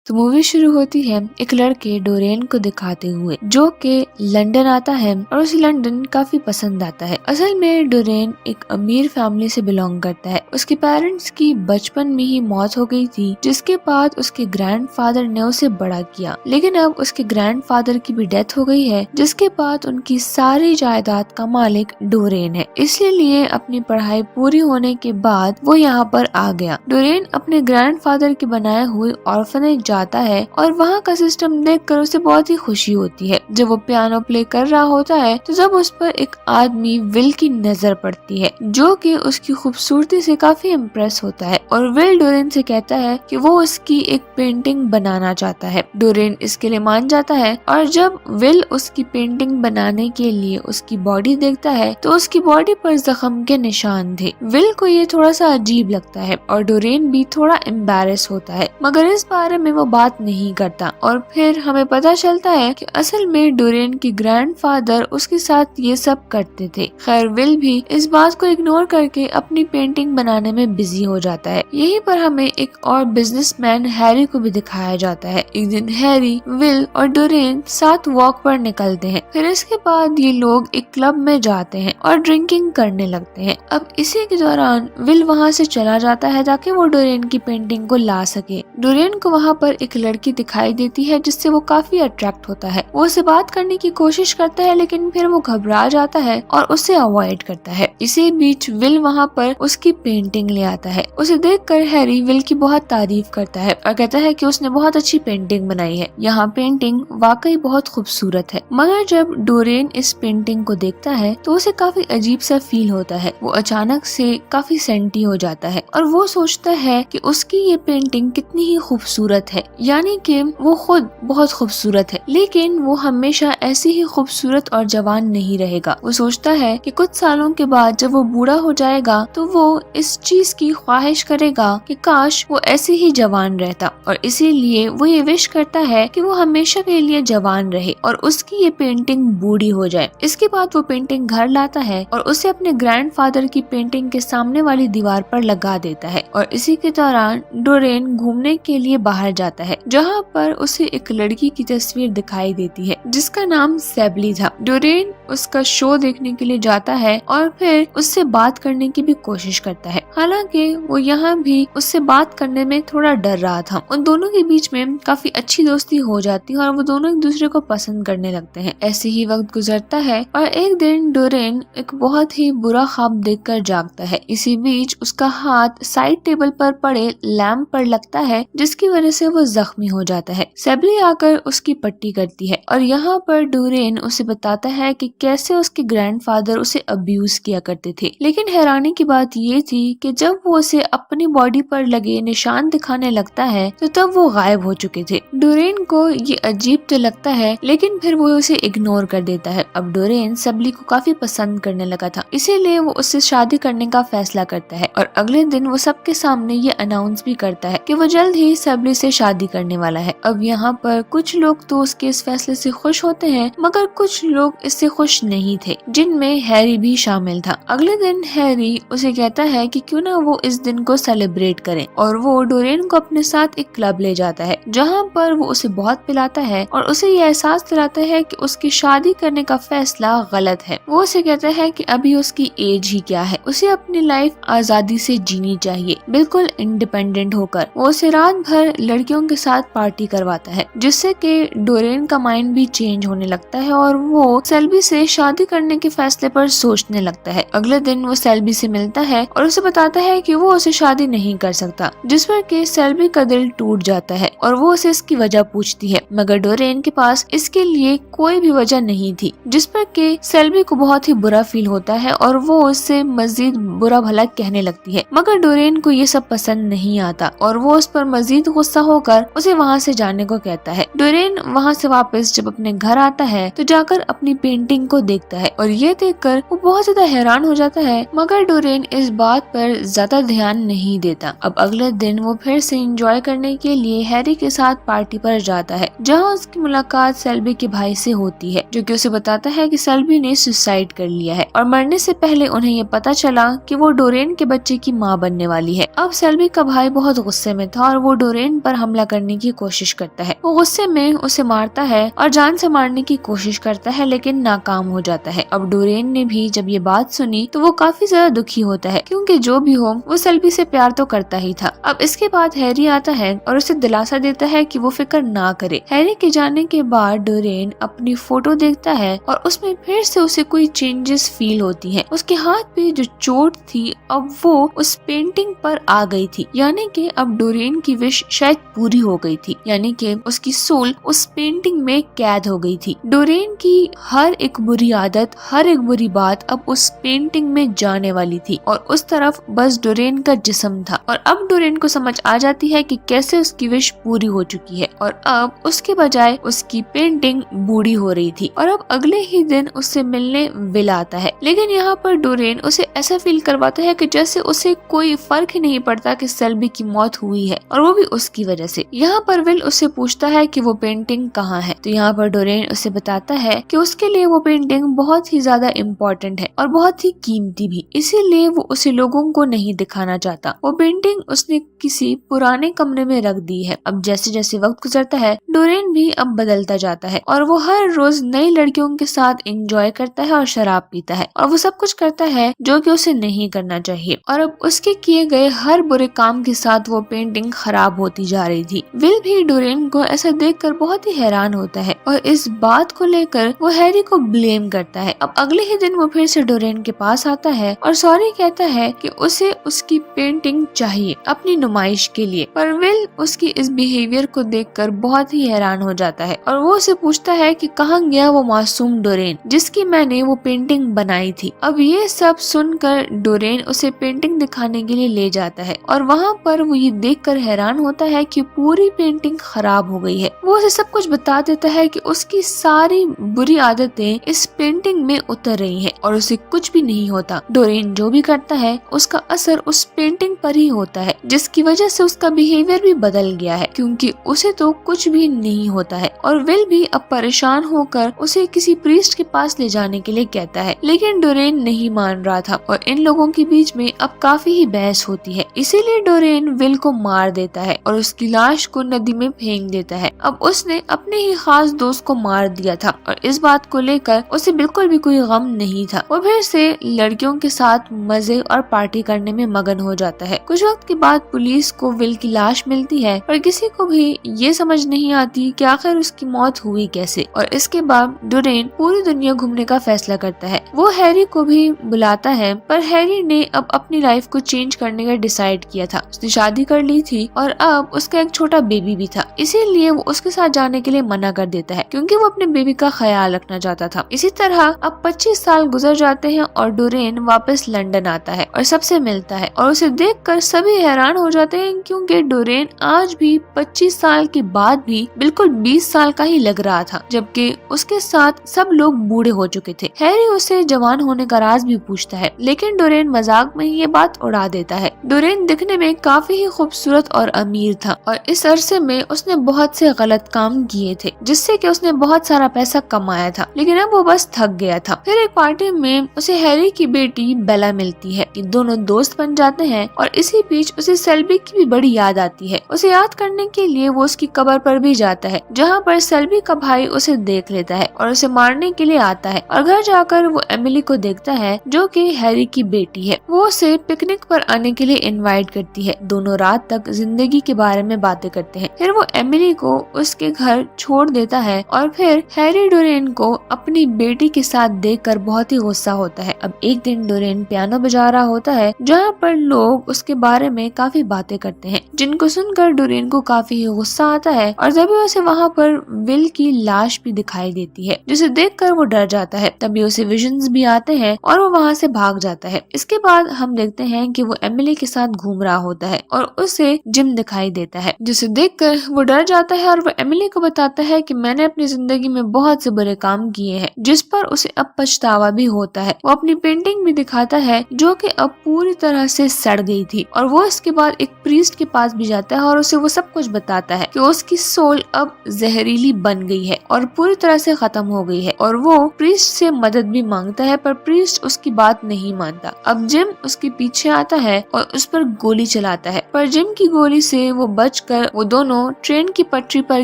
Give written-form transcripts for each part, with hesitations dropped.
तो मूवी शुरू होती है एक लड़के डोरेन को दिखाते हुए जो कि लंदन आता है और उसे लंदन काफी पसंद आता है। असल में डोरेन एक अमीर फैमिली से बिलोंग करता है। उसके पेरेंट्स की बचपन में ही मौत हो गई थी, जिसके बाद उसके ग्रैंडफादर ने उसे बड़ा किया, लेकिन अब उसके ग्रैंडफादर की भी डेथ हो गई है, जिसके बाद उनकी सारी जायदाद का मालिक डोरेन है। इसलिए अपनी पढ़ाई पूरी होने के बाद वो यहाँ पर आ गया। डोरेन अपने ग्रैंडफादर के बनाए हुए ऑर्फनेज जाता है और वहाँ का सिस्टम देखकर उसे बहुत ही खुशी होती है। जब वो पियानो प्ले कर रहा होता है तो जब उस पर एक आदमी विल की नजर पड़ती है जो कि उसकी खूबसूरती से काफी इम्प्रेस होता है और विल डोरेन से कहता है कि वो उसकी एक पेंटिंग बनाना चाहता है। डोरेन इसके लिए मान जाता है और जब विल उसकी पेंटिंग बनाने के लिए उसकी बॉडी देखता है तो उसकी बॉडी पर जख्म के निशान थे। विल को ये थोड़ा सा अजीब लगता है और डोरेन भी थोड़ा एम्बैरेस होता है, मगर इस बारे में वो बात नहीं करता। और फिर हमें पता चलता है कि असल में डोरेन की ग्रैंडफादर उसके साथ ये सब करते थे। खैर विल भी इस बात को इग्नोर करके अपनी पेंटिंग बनाने में बिजी हो जाता है। यहीं पर हमें एक और बिजनेसमैन हैरी को भी दिखाया जाता है। एक दिन हैरी, विल और डोरेन साथ वॉक पर निकलते हैं। फिर इसके बाद ये लोग एक क्लब में जाते हैं और ड्रिंकिंग करने लगते हैं। अब इसी के दौरान विल वहाँ से चला जाता है ताकि वो डोरेन की पेंटिंग को ला सके। डोरेन को वहाँ पर एक लड़की दिखाई देती है जिससे वो काफी अट्रैक्ट होता है। वो उससे बात करने की कोशिश करता है लेकिन फिर वो घबरा जाता है और उसे अवॉइड करता है। इसी बीच विल वहाँ पर उसकी पेंटिंग ले आता है। उसे देखकर हैरी विल की बहुत तारीफ करता है और कहता है कि उसने बहुत अच्छी पेंटिंग बनाई है। यहाँ पेंटिंग वाकई बहुत खूबसूरत है। मगर जब डोरेन इस पेंटिंग को देखता है तो उसे काफी अजीब सा फील होता है। वो अचानक से काफी सेंटी हो जाता है और वो सोचता है कि उसकी ये पेंटिंग कितनी ही खूबसूरत है, यानी कि वो खुद बहुत खूबसूरत है, लेकिन वो हमेशा ऐसी ही खूबसूरत और जवान नहीं रहेगा। वो सोचता है कि कुछ सालों के बाद जब वो बूढ़ा हो जाएगा तो वो इस चीज की ख्वाहिश करेगा कि काश वो ऐसे ही जवान रहता, और इसीलिए वो ये विश करता है कि वो हमेशा के लिए जवान रहे और उसकी ये पेंटिंग बूढ़ी हो जाए। इसके बाद वो पेंटिंग घर लाता है और उसे अपने ग्रैंडफादर की पेंटिंग के सामने वाली दीवार पर लगा देता है। और इसी के दौरान डोरेन घूमने के लिए बाहर जाता है, जहाँ पर उसे एक लड़की की तस्वीर दिखाई देती है जिसका नाम सेबली था। डोरेन उसका शो देखने के लिए जाता है और फिर उससे बात करने की भी कोशिश करता है। हालांकि वो यहाँ भी उससे बात करने में थोड़ा डर रहा था। उन दोनों के बीच में काफी अच्छी दोस्ती हो जाती है और वो दोनों एक दूसरे को पसंद करने लगते हैं। ऐसे ही वक्त गुजरता है और एक दिन डोरेन एक बहुत ही बुरा ख्वाब देखकर जागता है। इसी बीच उसका हाथ साइड टेबल पर पड़े लैंप पर लगता है जिसकी वजह से वो जख्मी हो जाता है। सेबली आकर उसकी पट्टी करती है और यहाँ पर डोरेन उसे बताता है कि कैसे उसके ग्रैंडफादर उसे अब्यूज किया करते थे। लेकिन हैरानी की बात ये थी कि जब वो उसे अपनी बॉडी पर लगे निशान दिखाने लगता है तो तब वो गायब हो चुके थे। डोरेन को ये अजीब तो लगता है लेकिन फिर वो उसे इग्नोर कर देता है। अब डोरेन सेबली को काफी पसंद करने लगा था, इसीलिए वो उससे शादी करने का फैसला करता है और अगले दिन वो सबके सामने ये अनाउंस भी करता है कि वो जल्द ही सेबली से शादी करने वाला है। अब यहाँ पर कुछ लोग तो उसके इस फैसले से खुश होते हैं मगर कुछ लोग इससे खुश नहीं थे, जिनमें हैरी भी शामिल था। अगले दिन हैरी उसे कहता है कि क्यों ना वो इस दिन को सेलिब्रेट करें और वो डोरेन को अपने साथ एक क्लब ले जाता है जहाँ पर वो उसे बहुत पिलाता है और उसे ये एहसास दिलाता है कि उसकी शादी करने का फैसला गलत है। वो उसे कहता है कि अभी उसकी एज ही क्या है, उसे अपनी लाइफ आजादी से जीनी चाहिए, बिल्कुल इंडिपेंडेंट होकर। वो उसे रात भर लड़कियों के साथ पार्टी करवाता है जिससे कि डोरेन का माइंड भी चेंज होने लगता है और वो सेल्बी से शादी करने के फैसले पर सोचने लगता है। अगले दिन वो सेल्बी से मिलता है और उसे बताता है कि वो उसे शादी नहीं कर सकता, जिस पर कि सेल्बी का दिल टूट जाता है और वो उसे इसकी वजह पूछती है, मगर डोरेन के पास इसके लिए कोई भी वजह नहीं थी, जिस पर कि सेल्बी को बहुत ही बुरा फील होता है और वो उससे मजीद बुरा भला कहने लगती है। मगर डोरेन को ये सब पसंद नहीं आता और वो उस पर मजीद गुस्सा होकर उसे वहाँ से जाने को कहता है। डोरेन वहाँ से वापस जब अपने घर आता है तो जाकर अपनी पेंटिंग को देखता है और ये देखकर वो बहुत ज्यादा हैरान हो जाता है, मगर डोरेन इस बात पर ज्यादा ध्यान नहीं देता। अब अगले दिन वो फिर से एंजॉय करने के लिए हैरी के साथ पार्टी पर जाता है जहाँ उसकी मुलाकात सेल्बी के भाई से होती है, जो कि उसे बताता है कि सेल्बी ने सुसाइड कर लिया है और मरने से पहले उन्हें ये पता चला कि वो डोरेन के बच्चे की माँ बनने वाली है। अब सेल्बी का भाई बहुत गुस्से में था और वो डोरेन पर हमला हमला करने की कोशिश करता है। वो गुस्से में उसे मारता है और जान से मारने की कोशिश करता है, लेकिन नाकाम हो जाता है। अब डोरेन ने भी जब ये बात सुनी तो वो काफी ज्यादा दुखी होता है, क्योंकि जो भी हो वो सेल्बी से प्यार तो करता ही था। अब इसके बाद हैरी आता है और उसे दिलासा देता है कि वो फिक्र ना करे। हैरी के जाने के बाद डोरेन अपनी फोटो देखता है और उसमें फिर से उसे कोई चेंजेस फील होती है। उसके हाथ पे जो चोट थी अब वो उस पेंटिंग पर आ गई थी, यानी कि अब डोरेन की विश शायद पूरी हो गई थी, यानी कि उसकी सोल उस पेंटिंग में कैद हो गई थी। डोरेन की हर एक बुरी आदत, हर एक बुरी बात अब उस पेंटिंग में जाने वाली थी और उस तरफ बस डोरेन का जिस्म था। और अब डोरेन को समझ आ जाती है कि कैसे उसकी विश पूरी हो चुकी है और अब उसके बजाय उसकी पेंटिंग बूढ़ी हो रही थी। और अब अगले ही दिन उससे मिलने विल आता है, लेकिन यहाँ पर डोरेन उसे ऐसा फील करवाता है कि जैसे उसे कोई फर्क ही नहीं पड़ता कि सेल्बी की मौत हुई है, और वो भी उसकी वजह से। यहाँ पर विल उससे पूछता है कि वो पेंटिंग कहाँ है, तो यहाँ पर डोरेन उसे बताता है कि उसके लिए वो पेंटिंग बहुत ही ज्यादा इम्पोर्टेंट है और बहुत ही कीमती भी, इसीलिए वो उसे लोगों को नहीं दिखाना चाहता। वो पेंटिंग उसने किसी पुराने कमरे में रख दी है। अब जैसे जैसे वक्त गुजरता है डोरेन भी अब बदलता जाता है और वो हर रोज नई लड़कियों के साथ एंजॉय करता है और शराब पीता है और वो सब कुछ करता है जो कि उसे नहीं करना चाहिए। और अब उसके किए गए हर बुरे काम के साथ वो पेंटिंग खराब होती जा रही थी। विल भी डोरेन को ऐसा देखकर बहुत ही हैरान होता है और इस बात को लेकर वो हैरी को ब्लेम करता है। अब अगले ही दिन वो फिर से डोरेन के पास आता है और सॉरी कहता है कि उसे उसकी पेंटिंग चाहिए अपनी नुमाइश के लिए, पर विल उसकी इस बिहेवियर को देखकर बहुत ही हैरान हो जाता है और वो उसे पूछता है कि कहाँ गया वो मासूम डोरेन जिसकी मैंने वो पेंटिंग बनाई थी। अब ये सब सुनकर डोरेन उसे पेंटिंग दिखाने के लिए ले जाता है और वहाँ पर वो ये देखकर हैरान होता है कि पूरी पेंटिंग खराब हो गई है। वो उसे सब कुछ बता देता है कि उसकी सारी बुरी आदतें इस पेंटिंग में उतर रही हैं और उसे कुछ भी नहीं होता। डोरेन जो भी करता है उसका असर उस पेंटिंग पर ही होता है, जिसकी वजह से उसका बिहेवियर भी बदल गया है, क्योंकि उसे तो कुछ भी नहीं होता है। और विल भी अब परेशान होकर उसे किसी प्रीस्ट के पास ले जाने के लिए कहता है, लेकिन डोरेन नहीं मान रहा था और इन लोगों के बीच में अब काफी ही बहस होती है। इसीलिए डोरेन विल को मार देता है और उसकी लाश को नदी में फेंक देता है। अब उसने अपने ही खास दोस्त को मार दिया था और इस बात को लेकर उसे बिल्कुल भी कोई गम नहीं था। वो फिर से लड़कियों के साथ मजे और पार्टी करने में मगन हो जाता है। कुछ वक्त के बाद पुलिस को विल की लाश मिलती है पर किसी को भी ये समझ नहीं आती कि आखिर उसकी मौत हुई कैसे। और इसके बाद डोरेन पूरी दुनिया घूमने का फैसला करता है। वो हैरी को भी बुलाता है, पर हैरी ने अब अपनी लाइफ को चेंज करने का डिसाइड किया था। उसने शादी कर ली थी और अब उसका एक छोटा बेबी भी था, इसीलिए वो उसके साथ जाने के लिए मना कर देता है क्योंकि वो अपने बेबी का ख्याल रखना चाहता था। इसी तरह अब 25 साल गुजर जाते हैं और डोरेन वापस लंदन आता है और सबसे मिलता है और उसे देखकर सभी हैरान हो जाते हैं, क्योंकि डोरेन आज भी 25 साल के बाद भी बिल्कुल 20 साल का ही लग रहा था, जबकि उसके साथ सब लोग बूढ़े हो चुके थे। हैरी उसे जवान होने का राज भी पूछता है, लेकिन डोरेन मजाक में ये बात उड़ा देता है। डोरेन दिखने में काफी ही खूबसूरत और अमीर था और इस अरसे में उसने बहुत से गलत काम किए थे, जिससे कि उसने बहुत सारा पैसा कमाया था, लेकिन अब वो बस थक गया था। फिर एक पार्टी में उसे हैरी की बेटी बेला मिलती है। ये दोनों दोस्त बन जाते हैं और इसी बीच उसे सेल्बी की भी बड़ी याद आती है। उसे याद करने के लिए वो उसकी कब्र पर भी जाता है, जहाँ पर सेल्बी का भाई उसे देख लेता है और उसे मारने के लिए आता है। और घर जाकर वो एमिली को देखता है जो कि हैरी की बेटी है। वो उसे पिकनिक पर आने के लिए इनवाइट करती है। दोनों रात तक जिंदगी के बारे में बातें करते हैं। फिर वो एमिली को उसके घर छोड़ देता है और फिर हैरी डोरेन को अपनी बेटी के साथ देखकर बहुत ही गुस्सा होता है। अब एक दिन डोरेन पियानो बजा रहा होता है, जहाँ पर लोग उसके बारे में काफी बातें करते हैं, जिनको सुनकर डोरेन को काफी ही गुस्सा आता है और तभी उसे वहाँ पर विल की लाश भी दिखाई देती है, जिसे देखकर वो डर जाता है। तभी उसे विजन्स भी आते हैं और वो वहाँ से भाग जाता है। इसके बाद हम देखते हैं कि वो एमिली के साथ घूम रहा होता है और उसे जिम दिखाई देता है, जिसे देखकर वो डर जाता है और वो एमिली को बताता है कि मैंने अपनी जिंदगी में बहुत से बुरे काम किए हैं, जिस पर उसे अब पछतावा भी होता है। वो अपनी पेंटिंग भी दिखाता है जो कि अब पूरी तरह से सड़ गई थी और वो इसके बाद एक प्रीस्ट के पास भी जाता है और उसे वो सब कुछ बताता है कि उसकी सोल अब जहरीली बन गई है और पूरी तरह से खत्म हो गई है। और वो प्रीस्ट से मदद भी मांगता है, पर प्रीस्ट उसकी बात नहीं मानता। अब जिम उसके पीछे आता है और उस पर गोली चलाता है, पर जिम की गोली से वो बच बचकर वो दोनों ट्रेन की पटरी पर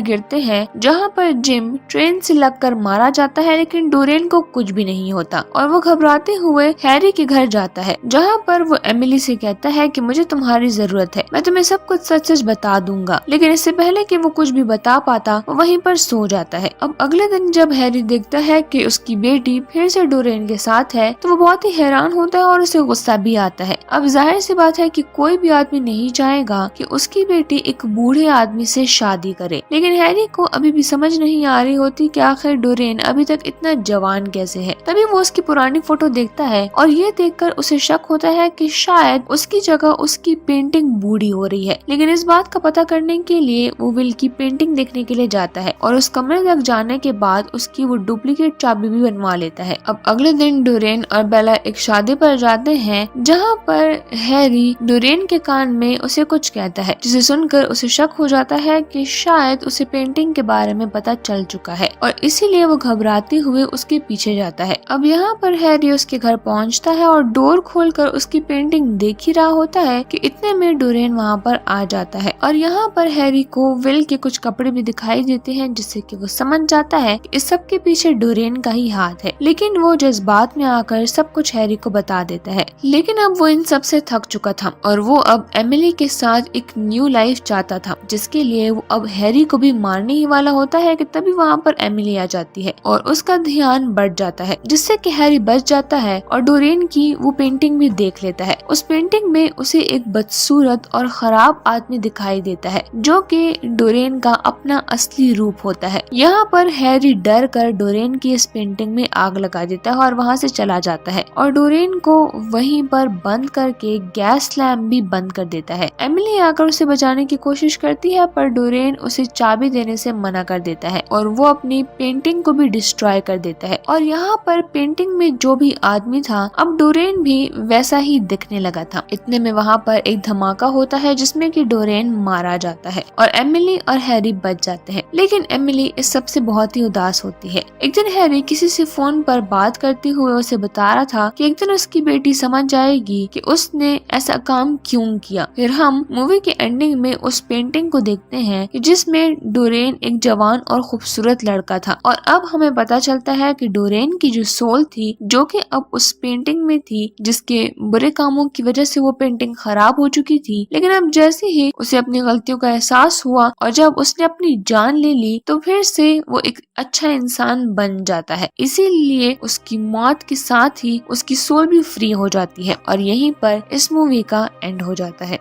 गिरते हैं, जहाँ पर जिम ट्रेन से लगकर मारा जाता है, लेकिन डोरेन को कुछ भी नहीं होता और वो घबराते हुए हैरी के घर जाता है, जहाँ पर वो एमिली से कहता है कि मुझे तुम्हारी जरूरत है, मैं तुम्हें सब कुछ सच सच बता दूंगा। लेकिन इससे पहले कि वो कुछ भी बता पाता वो वहीं पर सो जाता है। अब अगले दिन जब हैरी देखता है कि उसकी बेटी फिर से डोरेन के साथ है तो वो बहुत ही हैरान होता है और उसे गुस्सा भी आता है। अब जाहिर सी बात है कि कोई भी आदमी नहीं चाहेगा कि उसकी बेटी एक बूढ़े आदमी से शादी करे, लेकिन हैरी को अभी भी समझ नहीं आ रही होती कि आखिर डोरेन अभी तक इतना जवान कैसे है। तभी वो उसकी पुरानी फोटो देखता है और ये देखकर उसे शक होता है कि शायद उसकी जगह उसकी पेंटिंग बूढ़ी हो रही है। लेकिन इस बात का पता करने के लिए वो विल की पेंटिंग देखने के लिए जाता है और उस कमरे तक जाने के बाद उसकी वो डुप्लीकेट चाबी भी बनवा लेता है। अब अगले दिन डोरेन और बेला एक शादी पर जाते हैं, जहाँ पर हैरी डोरेन के कान में उसे कुछ कहता है, जिसे सुनकर उसे शक हो जाता है कि शायद उसे पेंटिंग के बारे में पता चल चुका है और इसीलिए वो घबराते हुए उसके पीछे जाता है। अब यहाँ पर हैरी उसके घर पहुँचता है और डोर खोलकर उसकी पेंटिंग देख ही रहा होता है कि इतने में डोरेन वहाँ पर आ जाता है और यहाँ पर हैरी को विल के कुछ कपड़े भी दिखाई देते हैं, जिससे कि वो समझ जाता है कि इस सब के पीछे डोरेन का ही हाथ है। लेकिन वो जज्बात में आकर सब कुछ हैरी को बता देता है। लेकिन अब वो इन सब से थक चुका था और वो अब एमिली के साथ एक न्यू लाइफ चाहता था, जिसके लिए वो अब हैरी को भी मारने ही वाला होता है कि तभी वहाँ पर एमिली आ जाती है और उसका ध्यान बढ़ जाता है, जिससे कि हैरी बच जाता है और डोरेन की वो पेंटिंग भी देख लेता है। उस पेंटिंग में उसे एक बदसूरत और खराब आदमी दिखाई देता है, जो कि डोरेन का अपना असली रूप होता है। यहाँ पर हैरी डर कर डोरेन की इस पेंटिंग में आग लगा देता है और वहाँ से चला जाता है और डोरेन को वहीं पर बंद करके गैस लैम्प भी बंद कर देता है। एमिली आकर उसे बचाने की कोशिश करती है, पर डोरेन उसे चाबी देने से मना कर देता है और वो अपनी पेंटिंग को भी डिस्ट्रॉय कर देता है। और यहाँ पर पेंटिंग में जो भी आदमी था, अब डोरेन भी वैसा ही दिखने लगा था। इतने में वहाँ पर एक धमाका होता है जिसमें कि डोरेन मारा जाता है और एमिली और हैरी बच जाते हैं। लेकिन एमिली इस सब से बहुत ही उदास होती है। एक दिन हैरी किसी से फोन पर बात करते हुए उसे बता रहा था कि एक दिन उसकी बेटी समझ जाएगी कि उसने ऐसा काम क्यों किया। फिर हम मूवी के एंडिंग में उस पेंटिंग को देखते हैं कि जिसमें डोरेन एक जवान और खूबसूरत लड़का था और अब हमें पता चलता है कि डोरेन की जो सोल थी, जो कि अब उस पेंटिंग में थी, जिसके बुरे कामों की वजह से वो पेंटिंग खराब हो चुकी थी, लेकिन अब जैसे ही उसे अपनी गलतियों का एहसास हुआ और जब उसने अपनी जान ले ली तो फिर से वो एक अच्छा इंसान बन जाता है। इसीलिए उसकी मौत के साथ ही उसकी सोल भी फ्री हो जाती है और यहीं पर इस मूवी का एंड हो जाता है।